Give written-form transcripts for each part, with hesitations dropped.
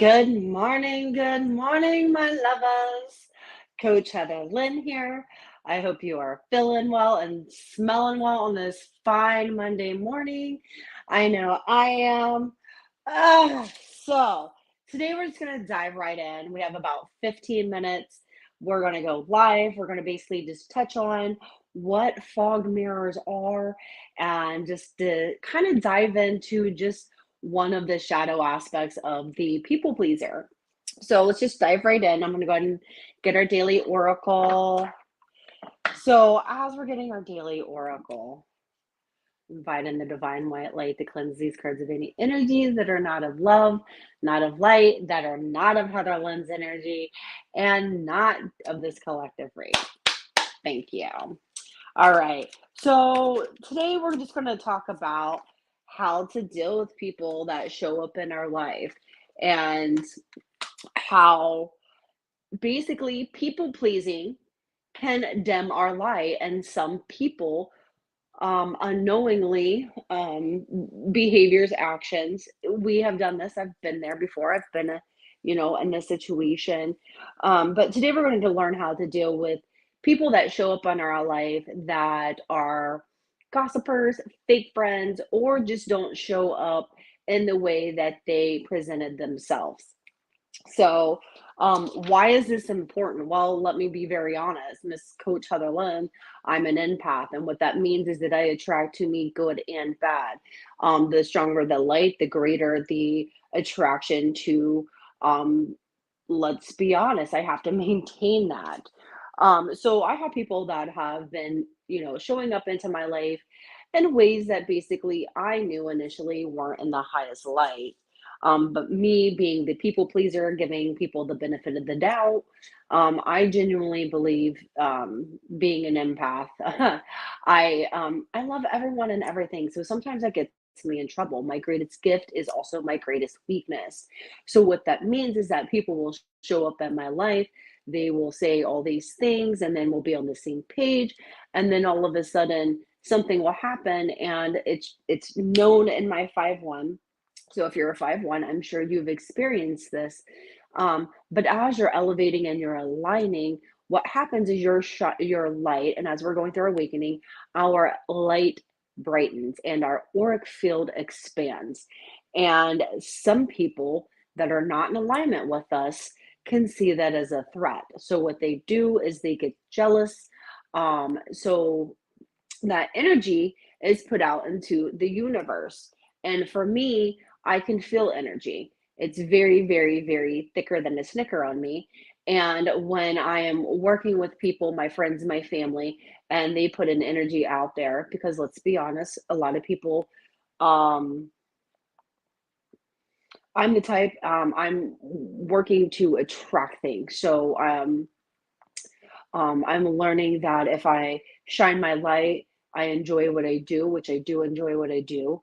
Good morning, my lovers. Coach Heather Lynn here. I hope you are feeling well and smelling well on this fine Monday morning. I know I am. So today we're just going to dive right in. We have about 15 minutes. We're going to go live. We're going to basically just touch on what fog mirrors are and just to kind of dive into just one of the shadow aspects of the people pleaser. So let's just dive right in. I'm going to go ahead and get our daily oracle. So, as we're getting our daily oracle, invite in the divine white light to cleanse these cards of any energies that are not of love, not of light, that are not of Heather Lynn's energy, and not of this collective read. Thank you. All right. So today we're just going to talk about how to deal with people that show up in our life and how basically people pleasing can dim our light. And some people unknowingly behaviors, actions. We have done this. I've been there before. I've been in this situation. But today we're going to learn how to deal with people that show up on our life that are gossipers, fake friends, or just don't show up in the way that they presented themselves. So, why is this important? Well, let me be very honest, Miss Coach Heather Lynn. I'm an empath, and what that means is that I attract to me good and bad. The stronger the light, the greater the attraction to. Let's be honest, I have to maintain that. So I have people that have been, showing up into my life in ways that basically I knew initially weren't in the highest light. But me being the people pleaser, giving people the benefit of the doubt, I genuinely believe, being an empath, I love everyone and everything. So sometimes that gets me in trouble. My greatest gift is also my greatest weakness. So what that means is that people will show up in my life. They will say all these things, and then we'll be on the same page. And then all of a sudden, something will happen, and it's known in my 5-1. So if you're a 5-1, I'm sure you've experienced this. But as you're elevating and you're aligning, what happens is your light, and as we're going through awakening, our light brightens and our auric field expands. And some people that are not in alignment with us can see that as a threat. So what they do is they get jealous. So that energy is put out into the universe. And for me, I can feel energy. It's very, very, very thicker than a snicker on me. And when I am working with people, my friends, my family, and they put an energy out there, because let's be honest, a lot of people, um, I'm the type, I'm working to attract things. So I'm learning that if I shine my light, I enjoy what I do, which I do enjoy what I do.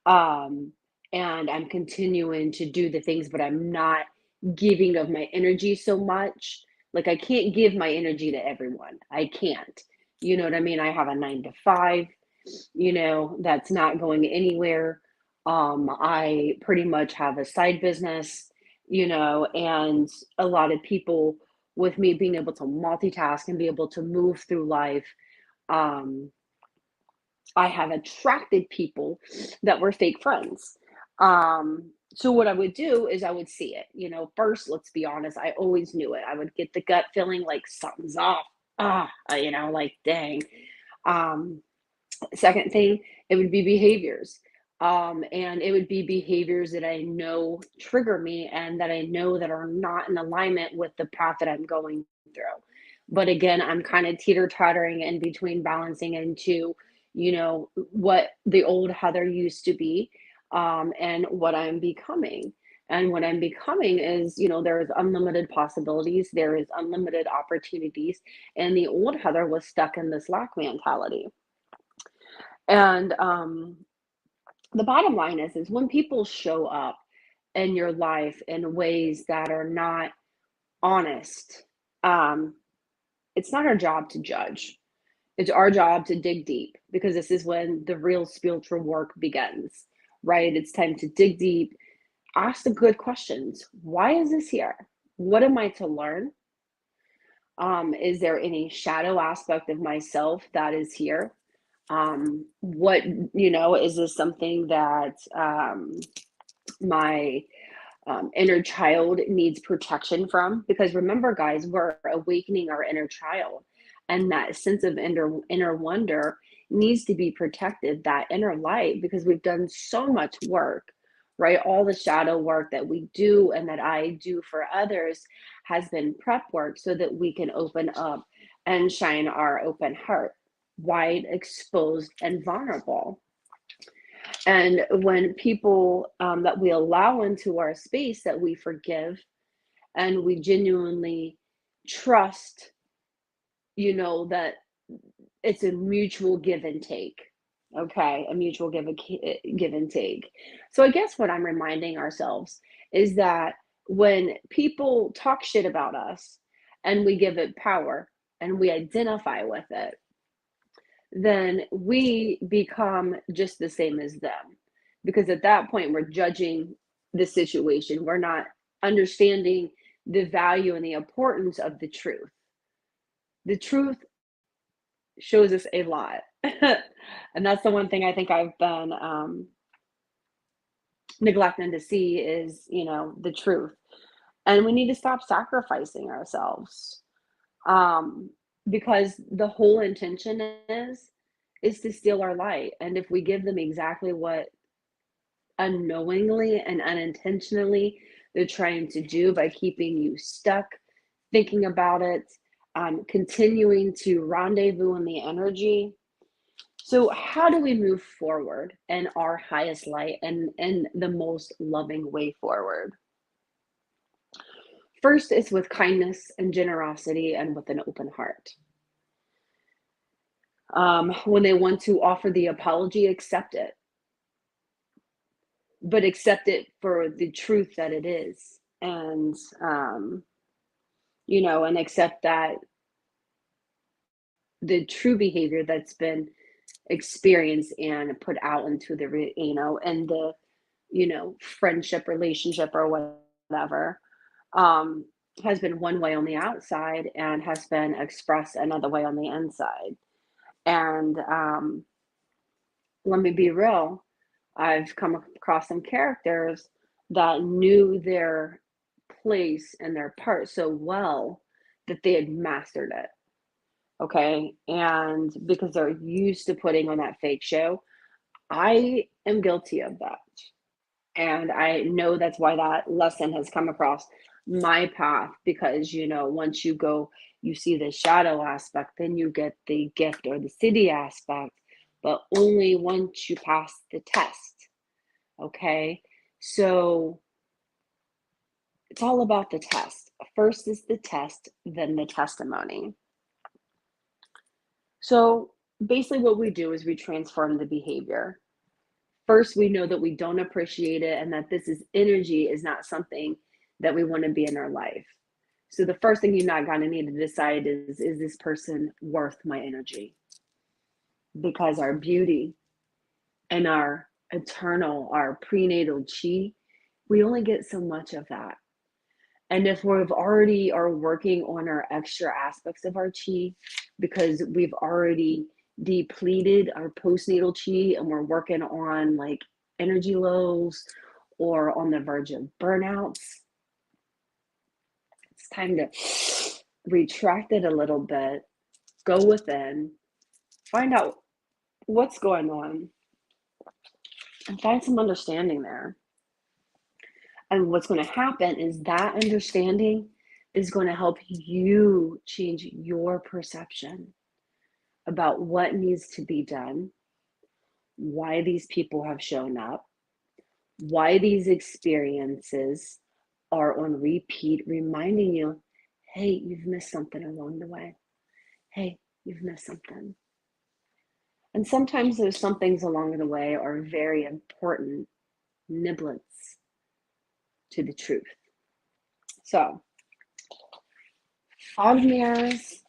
Um, and I'm continuing to do the things, but I'm not giving of my energy so much. Like I can't give my energy to everyone. I can't. You know what I mean? I have a 9 to 5, that's not going anywhere. I pretty much have a side business, and a lot of people with me being able to multitask and be able to move through life, um, I have attracted people that were fake friends. So what I would do is I would see it. First, let's be honest, I always knew it. I would get the gut feeling like something's off. Like dang. Um, Second thing, it would be behaviors. And it would be behaviors that I know trigger me and that I know that are not in alignment with the path that I'm going through. But again, I'm kind of teeter-tottering in between balancing into, what the old Heather used to be, and what I'm becoming. And what I'm becoming is, there's unlimited possibilities, there is unlimited opportunities. And the old Heather was stuck in this lack mentality. And the bottom line is when people show up in your life in ways that are not honest, um, it's not our job to judge. It's our job to dig deep, because this is when the real spiritual work begins, right? It's time to dig deep, Ask the good questions. Why is this here? What am I to learn? Is there any shadow aspect of myself that is here? What, is this something that my inner child needs protection from? Because remember, guys, we're awakening our inner child, and that sense of inner wonder needs to be protected, that inner light, because we've done so much work, right? All the shadow work that we do and that I do for others has been prep work so that we can open up and shine our open heart wide, exposed, and vulnerable. And when people that we allow into our space that we forgive and we genuinely trust, that it's a mutual give and take. Okay, a mutual give and take. So I guess what I'm reminding ourselves is that when people talk shit about us and we give it power and we identify with it, then we become just the same as them. Because at that point, we're judging the situation. We're not understanding the value and the importance of the truth. The truth shows us a lot. And that's the one thing I think I've been neglecting to see is, the truth. And we need to stop sacrificing ourselves, um, because the whole intention is to steal our light. And if we give them exactly what unknowingly and unintentionally they're trying to do by keeping you stuck, thinking about it, continuing to rendezvous in the energy. So, how do we move forward in our highest light and in the most loving way forward? First is with kindness and generosity and with an open heart. When they want to offer the apology, accept it, but accept it for the truth that it is. And, and accept that the true behavior that's been experienced and put out into the, and the, friendship, relationship, or whatever, um, has been one way on the outside and has been expressed another way on the inside. And let me be real, I've come across some characters that knew their place and their part so well that they had mastered it. Okay. And because they're used to putting on that fake show, I am guilty of that. And I know that's why that lesson has come across my path because, once you go, you see the shadow aspect, then you get the gift or the city aspect, but only once you pass the test. Okay. So it's all about the test. First is the test, then the testimony. So basically, what we do is we transform the behavior. First, we know that we don't appreciate it and that this is energy is not something that we want to be in our life. So the first thing you're not going to need to decide is this person worth my energy? Because our beauty and our eternal, our prenatal chi, we only get so much of that. And if we've already are working on our extra aspects of our chi, because we've already depleted our postnatal chi and we're working on like energy lows or on the verge of burnouts, it's time to retract it a little bit, go within, find out what's going on, and find some understanding there. And what's going to happen is that understanding is going to help you change your perception about what needs to be done, why these people have shown up, why these experiences are on repeat, reminding you, hey, you've missed something along the way. Hey, you've missed something. And sometimes those somethings along the way are very important niblets to the truth. So, fog mirrors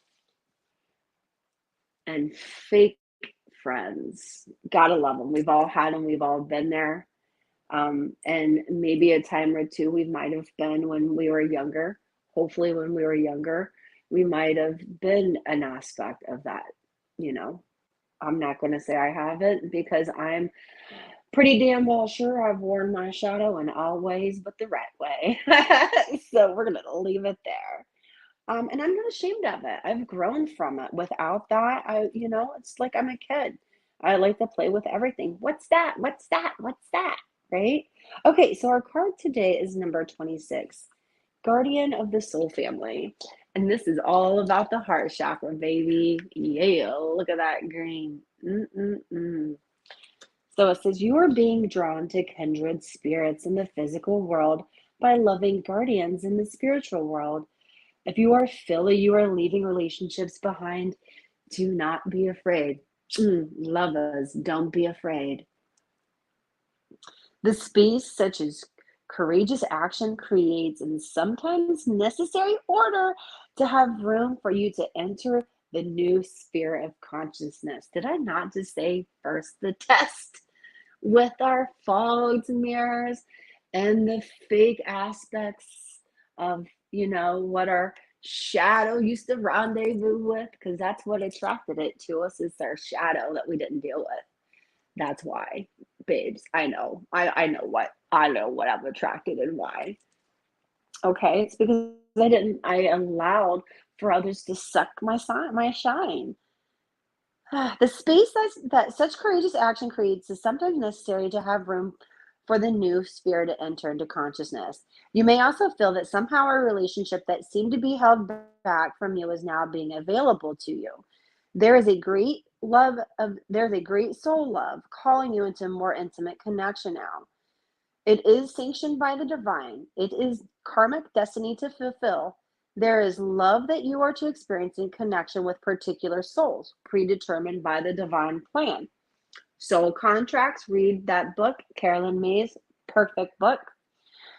and fake friends. Gotta love them. We've all had them. We've all been there. And maybe a time or two we might have been when we were younger. Hopefully, when we were younger, we might have been an aspect of that. You know, I'm not going to say I haven't because I'm pretty damn well sure I've worn my shadow in all ways but the right way. So we're going to leave it there. And I'm not ashamed of it. I've grown from it. Without that, it's like I'm a kid. I like to play with everything. What's that? What's that? What's that? Right? Okay, so our card today is number 26, Guardian of the Soul Family. And this is all about the heart chakra, baby. Yeah, look at that green. Mm-mm-mm. So it says, you are being drawn to kindred spirits in the physical world by loving guardians in the spiritual world. If you are feeling you are leaving relationships behind, do not be afraid. Lovers, don't be afraid. The space, such as courageous action, creates and sometimes necessary order to have room for you to enter the new sphere of consciousness. Did I not just say first the test with our fogged mirrors and the fake aspects of, what our shadow used to rendezvous with? Because that's what attracted it to us, is our shadow that we didn't deal with. That's why, babes. I know. I know what I'm attracted and why. Okay, it's because I allowed for others to suck my shine. The space that such courageous action creates is sometimes necessary to have room for the new sphere to enter into consciousness. You may also feel that somehow a relationship that seemed to be held back from you is now being available to you. There's a great soul love calling you into more intimate connection now. It is sanctioned by the divine. It is karmic destiny to fulfill. There is love that you are to experience in connection with particular souls, predetermined by the divine plan. Soul Contracts, read that book, Carolyn May's perfect book.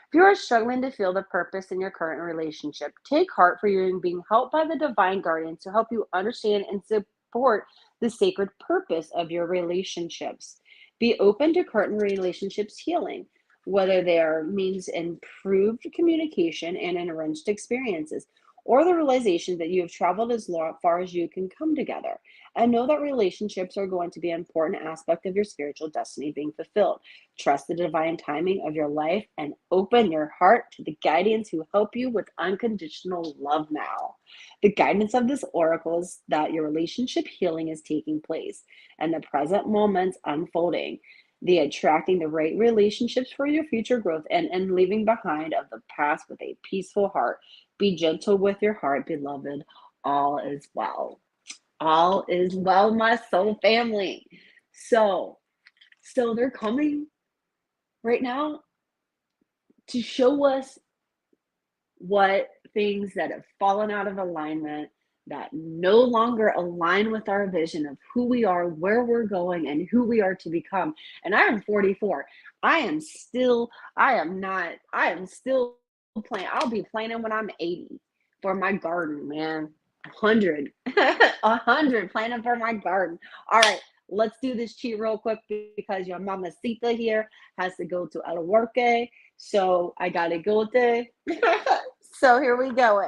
If you are struggling to feel the purpose in your current relationship, take heart, for you are being helped by the divine guardian to help you understand and support the sacred purpose of your relationships. Be open to current relationships healing, whether they are means improved communication and enriched experiences, or the realization that you have traveled as far as you can come together. And know that relationships are going to be an important aspect of your spiritual destiny being fulfilled. Trust the divine timing of your life and open your heart to the guardians who help you with unconditional love now. The guidance of this oracle is that your relationship healing is taking place and the present moments unfolding. The attracting the right relationships for your future growth and leaving behind of the past with a peaceful heart. Be gentle with your heart, beloved. All is well. All is well, my soul family. So, so they're coming right now to show us what things that have fallen out of alignment, that no longer align with our vision of who we are, where we're going, and who we are to become. And I am 44. I am still playing. I'll be planning when I'm 80 for my garden, man. 100, 100 planning for my garden. All right, let's do this cheat real quick because your mamacita here has to go to El Work. So I gotta go there. So here we go.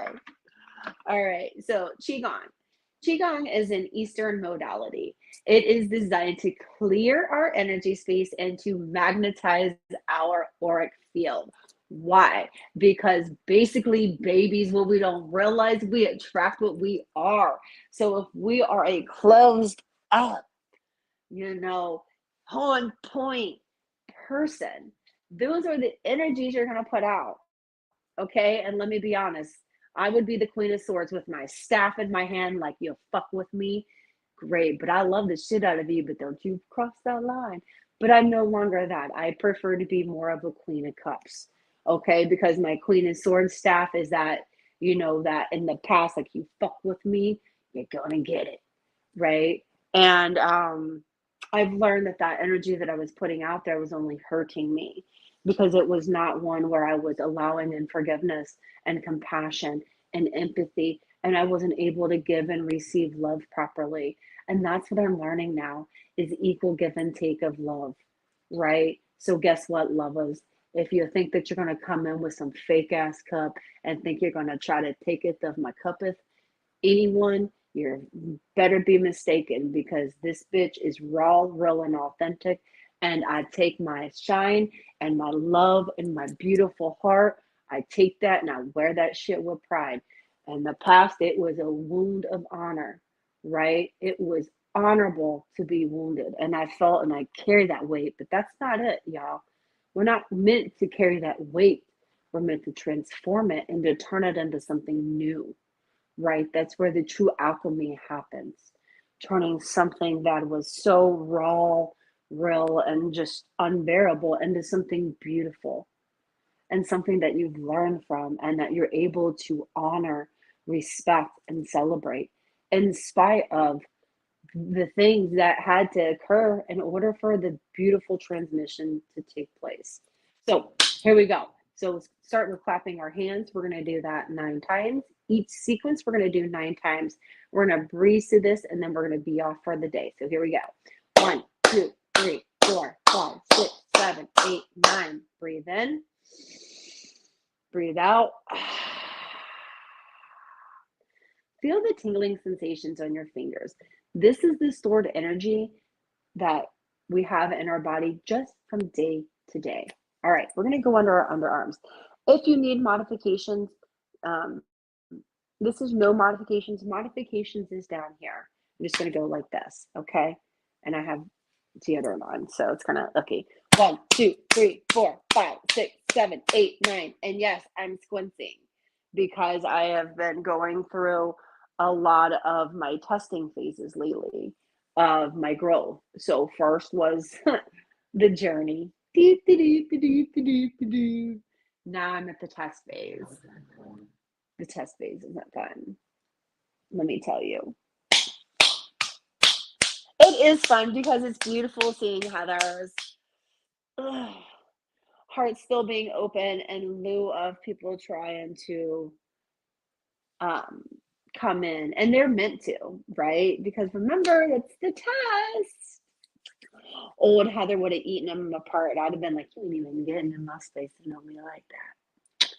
All right. So Qigong. Qigong is an Eastern modality. It is designed to clear our energy space and to magnetize our auric field. Why? Because basically, babies, what we don't realize, we attract what we are. So if we are a closed up, on point person, those are the energies you're going to put out. Okay. And let me be honest, I would be the Queen of Swords with my staff in my hand, like, you fuck with me. Great. But I love the shit out of you, but don't you cross that line. But I'm no longer that. I prefer to be more of a Queen of Cups. Okay. Because my Queen of Swords staff is that, that in the past, like, you fuck with me, you're going to get it. Right. And I've learned that that energy that I was putting out there was only hurting me because it was not one where I was allowing in forgiveness and compassion and empathy, and I wasn't able to give and receive love properly. And that's what I'm learning now, is equal give and take of love, right? So guess what, lovers? If you think that you're gonna come in with some fake ass cup and think you're gonna try to take it of my cuppeth, anyone, you're better be mistaken, because this bitch is raw, real, and authentic. And I take my shine and my love and my beautiful heart. I take that and I wear that shit with pride. In the past, it was a wound of honor, right? It was honorable to be wounded. And I felt and I carry that weight, but that's not it, y'all. We're not meant to carry that weight. We're meant to transform it and to turn it into something new, right? That's where the true alchemy happens. Turning something that was so raw, real, and just unbearable into something beautiful and something that you've learned from and that you're able to honor, respect, and celebrate in spite of the things that had to occur in order for the beautiful transmission to take place. So here we go. So let's start with clapping our hands. We're going to do that 9 times. Each sequence we're going to do 9 times. We're going to breeze through this and then we're going to be off for the day. So here we go. 1, 2, 3, 4, 5, 6, 7, 8, 9. Breathe in. Breathe out. Feel the tingling sensations on your fingers. This is the stored energy that we have in our body just from day to day. All right, we're going to go under our underarms. If you need modifications, um, this is no modifications. Modifications is down here. I'm just going to go like this, okay? And I have deodorant on, so it's kind of okay. 1, 2, 3, 4, 5, 6, 7, 8, 9. And yes, I'm squinting because I have been going through a lot of my testing phases lately of my growth. So first was the journey. Now I'm at the test phase. The test phase isn't fun. Let me tell you. It is fun because it's beautiful seeing Heather's heart still being open in lieu of people trying to um, come in. And they're meant to, right? Because remember, it's the test. Old Heather would have eaten them apart. I'd have been like, you ain't even getting in my space to know me like that.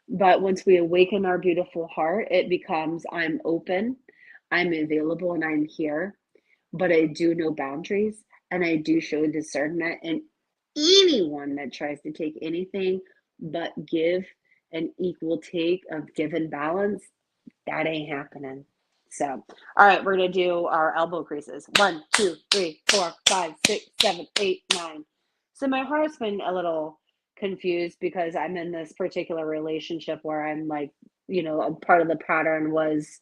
But once we awaken our beautiful heart, it becomes I'm open, I'm available, and I'm here. But I do know boundaries and I do show discernment. And anyone that tries to take anything but give an equal take of give and balance, that ain't happening. So, all right, we're gonna do our elbow creases. 1, 2, 3, 4, 5, 6, 7, 8, 9. So my heart's been a little confused because I'm in this particular relationship where I'm like, a part of the pattern was,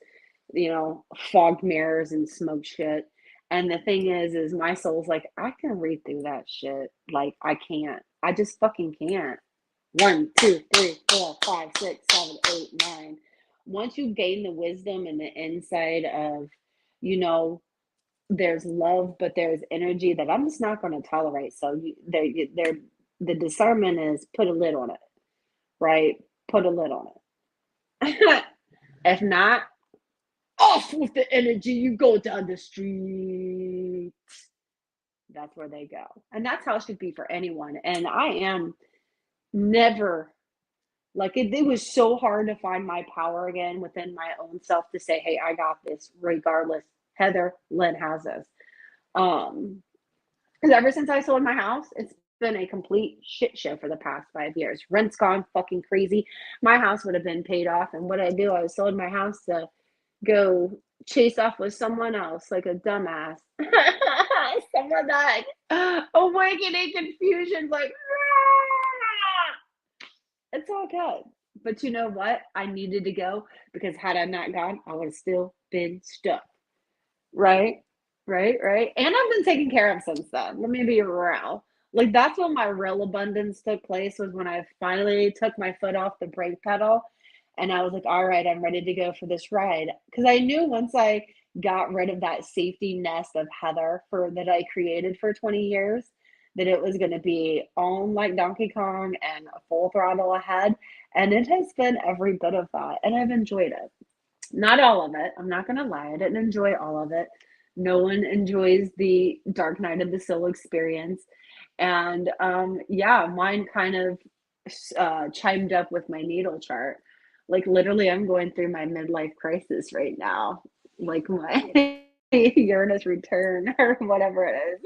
fogged mirrors and smoke shit. And the thing is my soul's like, I can read through that shit. Like, I can't. I just fucking can't. 1, 2, 3, 4, 5, 6, 7, 8, 9. Once you gain the wisdom and the insight of, you know, there's love, but there's energy that I'm just not going to tolerate. So the discernment is put a lid on it, right? Put a lid on it. If not, off with the energy. You go down the street. That's where they go. And that's how it should be for anyone. And I am never like it was so hard to find my power again within my own self to say, hey, I got this regardless. Heather Lynn has this. Because ever since I sold my house, it's been a complete shit show for the past 5 years. Rent's gone fucking crazy. My house would have been paid off. And what I do, I sold my house to go chase off with someone else like a dumbass. Someone that awakening confusion, like it's all good. But you know what? I needed to go because had I not gone, I would have still been stuck. Right? Right? And I've been taken care of since then. Let me be real. Like that's when my real abundance took place was when I finally took my foot off the brake pedal and I was like, all right, I'm ready to go for this ride. Because I knew once I got rid of that safety nest of Heather for that I created for 20 years, that it was going to be on like Donkey Kong and a full throttle ahead. And it has been every bit of that. And I've enjoyed it. Not all of it. I'm not going to lie. I didn't enjoy all of it. No one enjoys the Dark Night of the Soul experience. And yeah, mine kind of chimed up with my natal chart. Like literally, I'm going through my midlife crisis right now, like my Uranus return or whatever it is.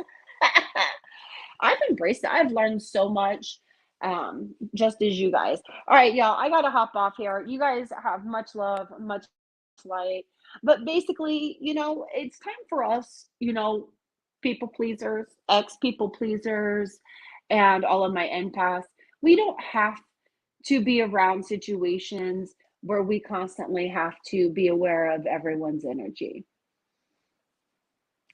I've embraced it. I've learned so much, just as you guys. All right, y'all, I gotta hop off here. You guys have much love, much light. But basically, it's time for us, people pleasers, ex people pleasers, and all of my empaths. We don't have to be around situations where we constantly have to be aware of everyone's energy.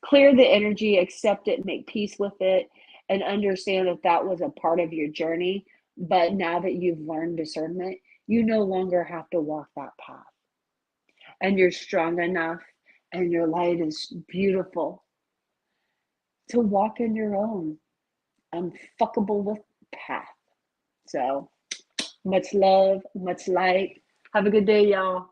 Clear the energy, accept it, make peace with it, and understand that that was a part of your journey. But now that you've learned discernment, you no longer have to walk that path. And you're strong enough and your light is beautiful to walk in your own unfuckable with path. So much love, much light. Have a good day, y'all.